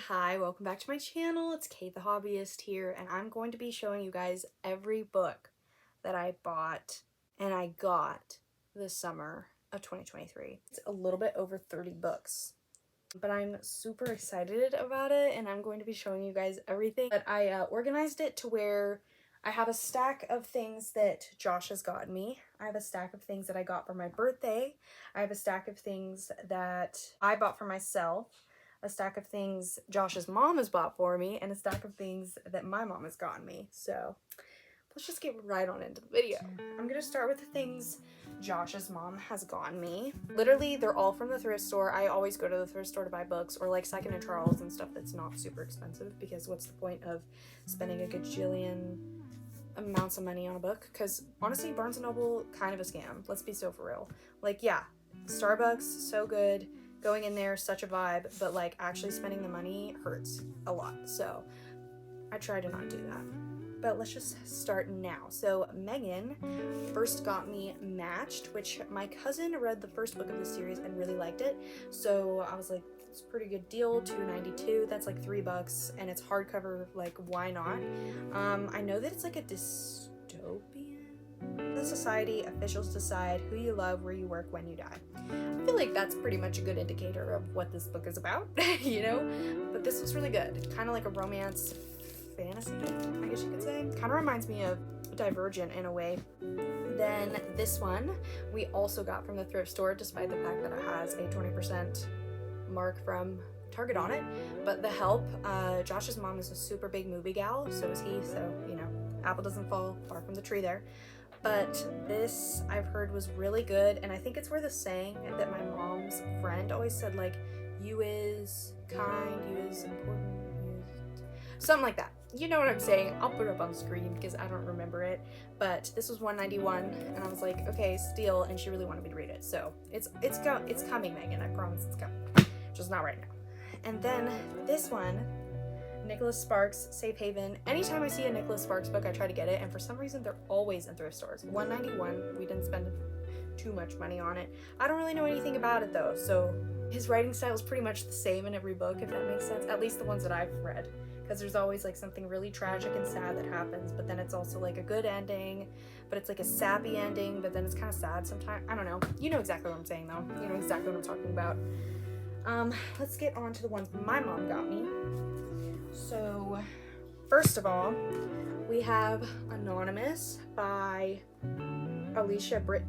Hi, welcome back to my channel. It's Kate the Hobbyist here, and I'm going to be showing you guys every book that I bought and I got this summer of 2023. It's a little bit over 30 books, but I'm super excited about it, and I'm going to be showing you guys everything. But I organized it to where I have a stack of things that Josh has gotten me. I have a stack of things that I got for my birthday. I have a stack of things that I bought for myself, a stack of things Josh's mom has bought for me, and a stack of things that my mom has gotten me. So let's just get right on into the video. I'm gonna start with the things Josh's mom has gotten me. Literally, they're all from the thrift store. I always go to the thrift store to buy books, or like Second and Charles and stuff that's not super expensive, because what's the point of spending a gajillion amounts of money on a book? Because honestly, Barnes & Noble, kind of a scam. Let's be so for real. Like, yeah, Starbucks, so good. Going in there, such a vibe, but like actually spending the money hurts a lot. So I try to not do that. But let's just start now. So Megan first got me Matched, which my cousin read the first book of the series and really liked it. So I was like, it's a pretty good deal, $2.92. That's like $3, and it's hardcover. Like, why not? I know that it's like a dystopian. The society, officials decide who you love, where you work, when you die. I feel like that's pretty much a good indicator of what this book is about, you know? But this was really good. Kind of like a romance fantasy, I guess you could say. Kind of reminds me of Divergent in a way. Then this one we also got from the thrift store, despite the fact that it has a 20% mark from Target on it. But The Help, Josh's mom is a super big movie gal, so is he, so, you know, apple doesn't fall far from the tree there. But this, I've heard, was really good, and I think it's where the saying that my mom's friend always said, like, you is kind, you is important, you is... something like that. You know what I'm saying. I'll put it up on the screen because I don't remember it. But this was $1.91, and I was like, okay, steal, and she really wanted me to read it. So it's coming, Megan. I promise it's coming. Just not right now. And then this one, Nicholas Sparks, Safe Haven. Anytime I see a Nicholas Sparks book, I try to get it, and for some reason they're always in thrift stores. $1.91. We didn't spend too much money on it. I don't really know anything about it though, so his writing style is pretty much the same in every book, if that makes sense. At least the ones that I've read, because there's always like something really tragic and sad that happens, but then it's also like a good ending, but it's like a sappy ending, but then it's kind of sad sometimes. I don't know. You know exactly what I'm saying though. You know exactly what I'm talking about. Let's get on to the ones my mom got me. So, first of all, we have Anonymous by Alicia Britt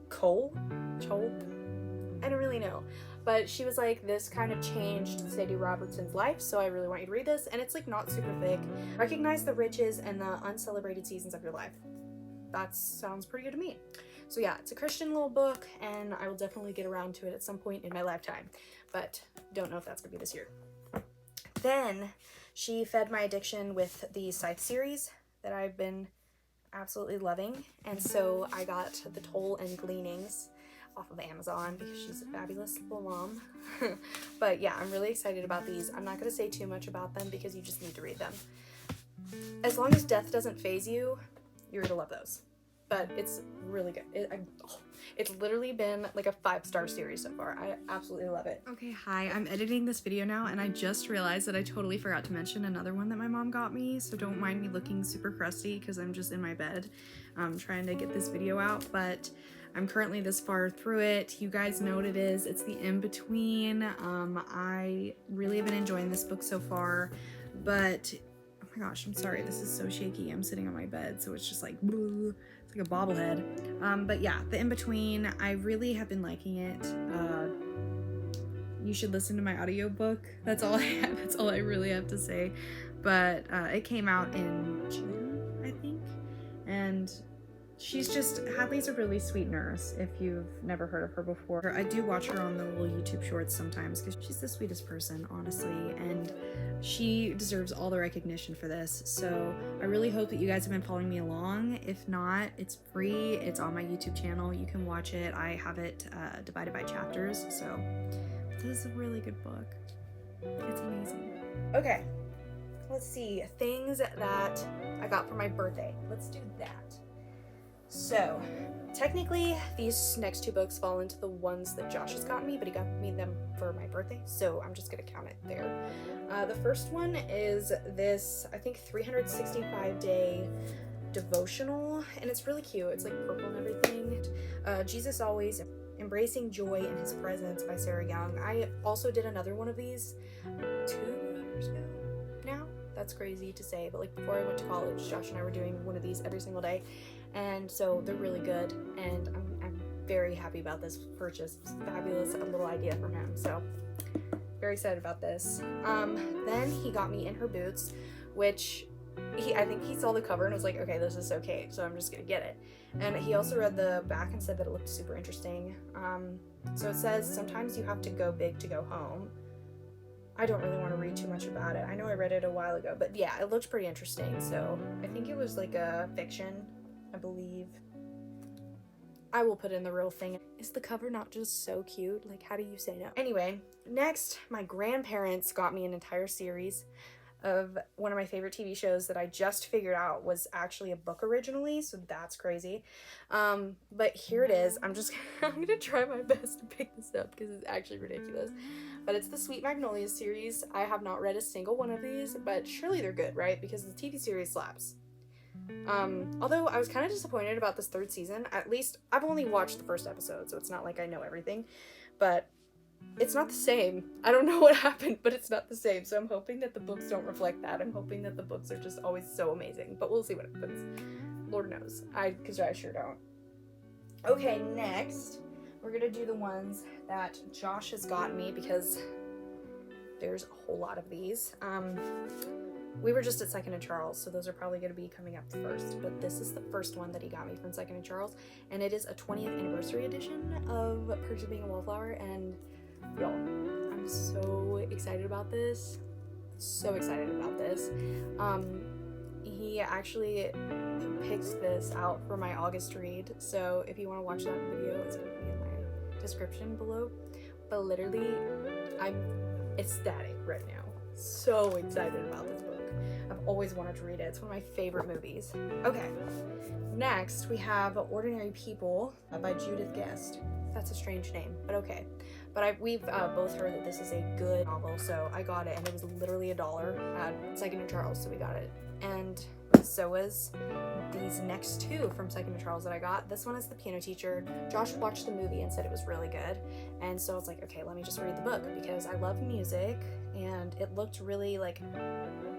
Cole? I don't really know. But she was like, this kind of changed Sadie Robertson's life, so I really want you to read this. And it's like not super thick. Recognize the riches and the uncelebrated seasons of your life. That sounds pretty good to me. So yeah, it's a Christian little book, and I will definitely get around to it at some point in my lifetime. But don't know if that's going to be this year. Then she fed my addiction with the Scythe series that I've been absolutely loving, and so I got The Toll and Gleanings off of Amazon because she's a fabulous little mom. But yeah, I'm really excited about these. I'm not going to say too much about them because you just need to read them. As long as death doesn't faze you, you're going to love those. But it's really good. It's literally been like a 5-star series so far. I absolutely love it. Okay, hi, I'm editing this video now, and I just realized that I totally forgot to mention another one that my mom got me, so don't mind me looking super crusty because I'm just in my bed trying to get this video out, but I'm currently this far through it. You guys know what it is. It's The In-Between. I really have been enjoying this book so far, but oh my gosh, I'm sorry, this is so shaky. I'm sitting on my bed, so it's just like, bleh. It's like a bobblehead. But yeah, The In-Between, I really have been liking it. You should listen to my audiobook. That's all I have. That's all I really have to say. But it came out in June, I think. And Hadley's a really sweet nurse, if you've never heard of her before. I do watch her on the little YouTube shorts sometimes because she's the sweetest person, honestly, and she deserves all the recognition for this. So I really hope that you guys have been following me along. If not, it's free. It's on my YouTube channel. You can watch it. I have it divided by chapters, so this is a really good book. It's amazing. Okay, let's see. Things that I got for my birthday. Let's do that. So, technically, these next 2 books fall into the ones that Josh has gotten me, but he got me them for my birthday, so I'm just gonna count it there. The first one is this, I think, 365-day devotional, and it's really cute. It's like purple and everything. Jesus Always, Embracing Joy in His Presence by Sarah Young. I also did another one of these 2 years ago now. That's crazy to say, but like before I went to college, Josh and I were doing one of these every single day, and so they're really good, and I'm very happy about this purchase. It's fabulous, a little idea from him, so very excited about this. Then he got me In Her Boots, which I think he saw the cover and was like, okay, this is so cute, so I'm just gonna get it. And he also read the back and said that it looked super interesting. So it says, sometimes you have to go big to go home. I don't really want to read too much about it. I know I read it a while ago, but yeah, it looked pretty interesting. So I think it was like a fiction, I believe. I will put in the real thing. Is the cover not just so cute? Like, how do you say no? Anyway, next, my grandparents got me an entire series of one of my favorite TV shows that I just figured out was actually a book originally, so that's crazy. But here it is. I'm gonna try my best to pick this up because it's actually ridiculous. But it's the Sweet Magnolias series. I have not read a single one of these, but surely they're good, right? Because the TV series slaps. Although I was kind of disappointed about this 3rd season. At least I've only watched the first episode, so it's not like I know everything, but it's not the same. I don't know what happened, but it's not the same. So I'm hoping that the books don't reflect that. I'm hoping that the books are just always so amazing, but we'll see what happens. Lord knows. Because I sure don't. Okay, next, we're gonna do the ones that Josh has gotten me because there's a whole lot of these. We were just at Second and Charles, so those are probably going to be coming up first, but this is the first one that he got me from Second and Charles, and it is a 20th anniversary edition of Perks of Being a Wallflower, and y'all, I'm so excited about this. So excited about this. He actually picked this out for my August read, so if you want to watch that video, it's going to be in my description below, but literally, I'm ecstatic right now. So excited about this book. I've always wanted to read it. It's one of my favorite movies. Okay, next we have Ordinary People by Judith Guest. That's a strange name, but okay. But we've both heard that this is a good novel, so I got it, and it was literally $1 at Second and Charles, so we got it. And so was these next 2 from Second and Charles that I got. This one is The Piano Teacher. Josh watched the movie and said it was really good, and so I was like, okay, let me just read the book because I love music, and it looked really like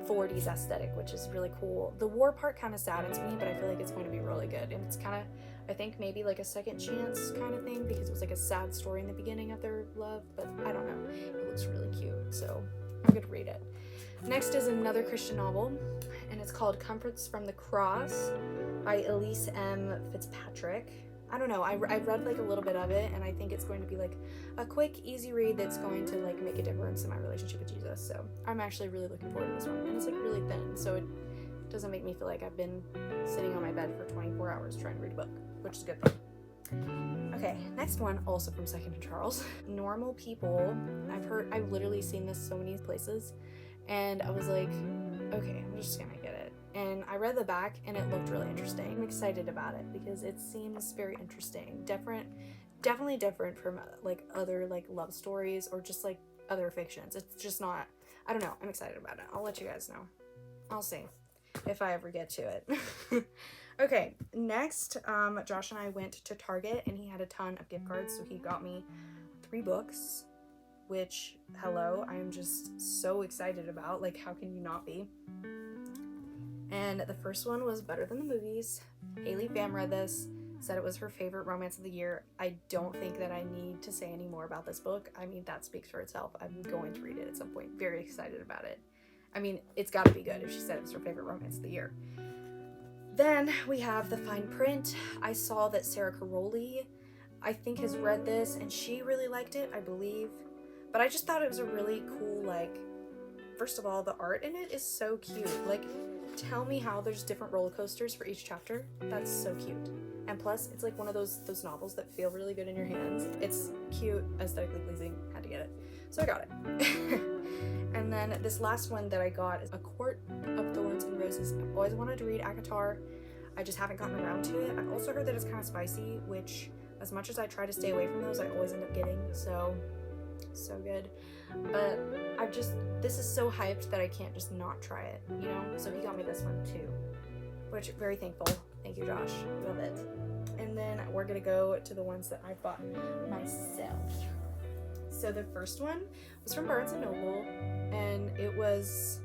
40s aesthetic, which is really cool. The war part kind of saddens me, but I feel like it's going to be really good, and it's kind of, I think maybe like a second chance kind of thing because it was like a sad story in the beginning of their love, but I don't know. It looks really cute, so I'm gonna read it. Next is another Christian novel, and it's called Comforts from the Cross by Elise M. Fitzpatrick. I don't know, I read like a little bit of it, and I think it's going to be like a quick, easy read that's going to like make a difference in my relationship with Jesus, so I'm actually really looking forward to this one, and it's like really thin, so it doesn't make me feel like I've been sitting on my bed for 24 hours trying to read a book, which is a good thing. Okay, next one, also from Second and Charles. Normal People. I've literally seen this so many places, and I was like, okay, I'm just gonna get it. And I read the back, and it looked really interesting. I'm excited about it because it seems very interesting. Definitely different from like other like love stories or just like other fictions. It's just not, I don't know, I'm excited about it. I'll let you guys know. I'll see if I ever get to it. Okay, next, Josh and I went to Target, and he had a ton of gift cards, so he got me 3 books, which, hello, I'm just so excited about. Like, how can you not be? And the first one was Better Than the Movies. Haley Pham read this, said it was her favorite romance of the year. I don't think that I need to say any more about this book. I mean, that speaks for itself. I'm going to read it at some point. Very excited about it. I mean, it's got to be good if she said it was her favorite romance of the year. Then we have The Fine Print. I saw that Sarah Caroli, I think, has read this, and she really liked it, I believe. But I just thought it was a really cool, like, first of all, the art in it is so cute. Like, tell me how there's different roller coasters for each chapter. That's so cute. And plus, it's like one of those novels that feel really good in your hands. It's cute, aesthetically pleasing. Had to get it. So I got it. And then this last one that I got is A Court of Thorns and Roses. I've always wanted to read ACOTAR. I just haven't gotten around to it. I've also heard that it's kind of spicy, which as much as I try to stay away from those, I always end up getting, so good. But this is so hyped that I can't just not try it, you know? So he got me this one too, which very thankful. Thank you, Josh. Love it. And then we're gonna go to the ones that I bought myself. So the first one was from Barnes & Noble, and it was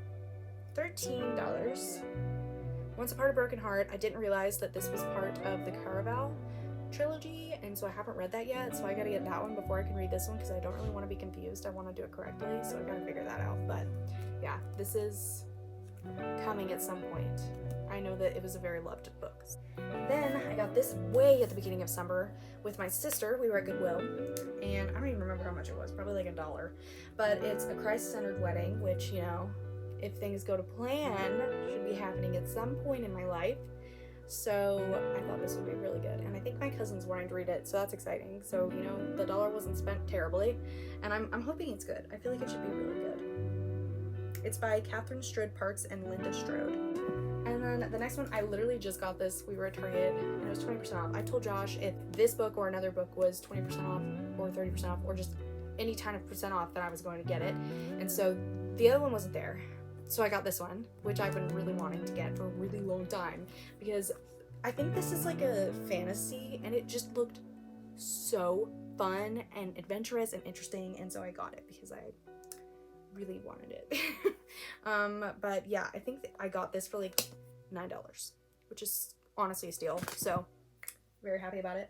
$13. Once Upon a Broken Heart. I didn't realize that this was part of the Caraval trilogy, and so I haven't read that yet, so I gotta get that one before I can read this one, because I don't really want to be confused. I want to do it correctly, so I gotta figure that out. But yeah, this is coming at some point. I know that it was a very loved book. Then I got this way at the beginning of summer with my sister. We were at Goodwill, and I don't even remember how much it was, probably like $1. But it's A Christ-Centered Wedding, which, you know, if things go to plan, should be happening at some point in my life. So I thought this would be really good, and I think my cousin's wanting to read it, so that's exciting. So, you know, the $1 wasn't spent terribly, and I'm hoping it's good. I feel like it should be really good. It's by Catherine Strode Parks and Linda Strode. And then the next one, I literally just got this. We were at Target, and it was 20% off. I told Josh if this book or another book was 20% off or 30% off or just any kind of percent off, that I was going to get it. And so the other one wasn't there. So I got this one, which I've been really wanting to get for a really long time, because I think this is like a fantasy, and it just looked so fun and adventurous and interesting, and so I got it because I really wanted it. But yeah, I think I got this for like $9, which is honestly a steal, so very happy about it.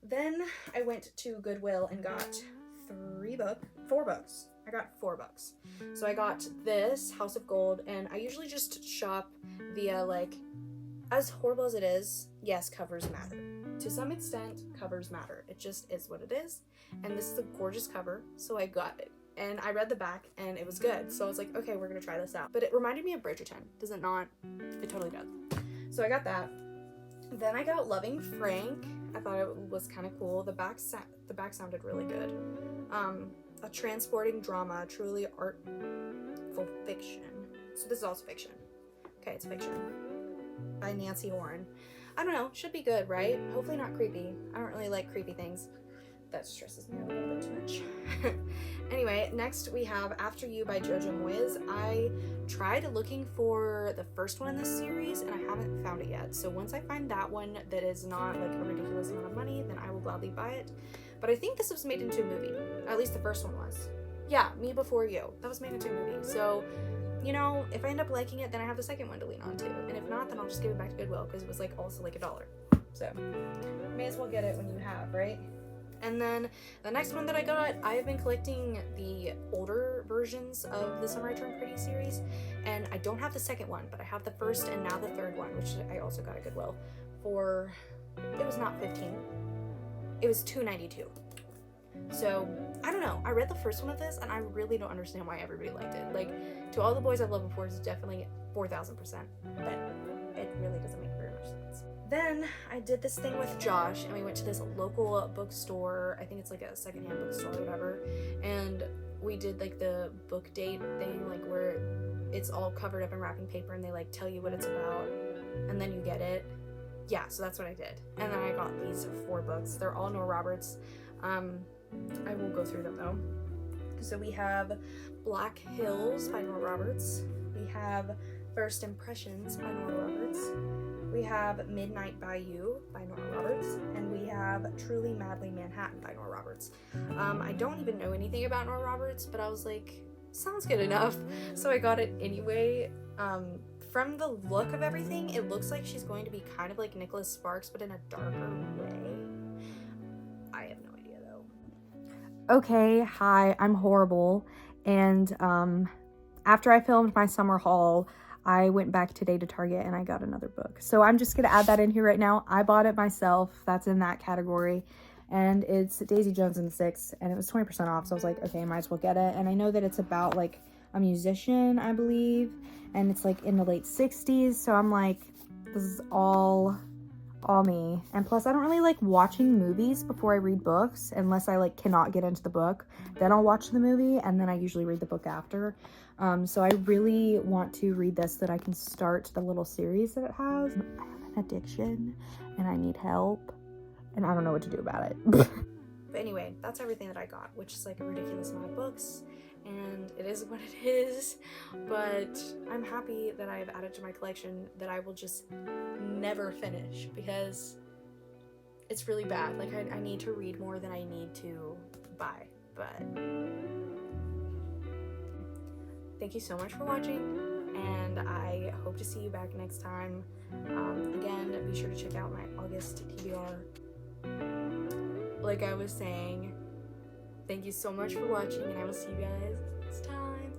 Then I went to Goodwill and got 4 books. I got 4 books. So I got this, House of Gold, and I usually just shop via, like, as horrible as it is, yes, covers matter. To some extent, covers matter. It just is what it is. And this is a gorgeous cover, so I got it. And I read the back, and it was good. So I was like, okay, we're gonna try this out. But it reminded me of Bridgerton. Does it not? It totally does. So I got that. Then I got Loving Frank. I thought it was kind of cool. The back sounded really good. A transporting drama, truly artful fiction. So this is also fiction. Okay, it's fiction. By Nancy Oren. I don't know, should be good, right? Hopefully not creepy. I don't really like creepy things. That stresses me out a little bit too much. Anyway, next we have After You by Jojo Moyes. I tried looking for the first one in this series, and I haven't found it yet. So once I find that one that is not like a ridiculous amount of money, then I will gladly buy it. But I think this was made into a movie. At least the first one was. Yeah, Me Before You. That was made into a movie. So, you know, if I end up liking it, then I have the second one to lean on to. And if not, then I'll just give it back to Goodwill, because it was like also like $1. So, may as well get it when you have, right? And then the next one that I got, I have been collecting the older versions of the Summer I Turned Pretty series, and I don't have the second one, but I have the first and now the third one, which I also got at Goodwill for, it was not $15. It was $2.92. So, I don't know. I read the first one of this, and I really don't understand why everybody liked it. Like, To All the Boys I've Loved Before is definitely 4,000%, but it really doesn't make very much sense. Then I did this thing with Josh, and we went to this local bookstore. I think it's like a secondhand bookstore or whatever, and we did like the book date thing, like where it's all covered up in wrapping paper, and they like tell you what it's about, and then you get it. Yeah, so that's what I did. And then I got these 4 books. They're all Nora Roberts. I will go through them though. So we have Black Hills by Nora Roberts. We have First Impressions by Nora Roberts. We have Midnight Bayou by Nora Roberts. And we have Truly Madly Manhattan by Nora Roberts. I don't even know anything about Nora Roberts, but I was like, sounds good enough. So I got it anyway. From the look of everything, it looks like she's going to be kind of like Nicholas Sparks, but in a darker way. I have no idea though. Okay, hi, I'm horrible. And after I filmed my summer haul, I went back today to Target and I got another book. So I'm just gonna add that in here right now. I bought it myself. That's in that category. And it's Daisy Jones and the Six, and it was 20% off. So I was like, okay, I might as well get it. And I know that it's about like a musician, I believe, and it's like in the late 60s. So I'm like, this is all all me. And plus I don't really like watching movies before I read books unless I like cannot get into the book. Then I'll watch the movie and then I usually read the book after. So I really want to read this so that I can start the little series that it has. I have an addiction and I need help and I don't know what to do about it. But anyway, that's everything that I got, which is like a ridiculous amount of books, and it is what it is, but I'm happy that I've added to my collection that I will just never finish because it's really bad. Like, I need to read more than I need to buy, but thank you so much for watching, and I hope to see you back next time. Again, be sure to check out my August TBR. Like I was saying, thank you so much for watching, and I will see you guys next time.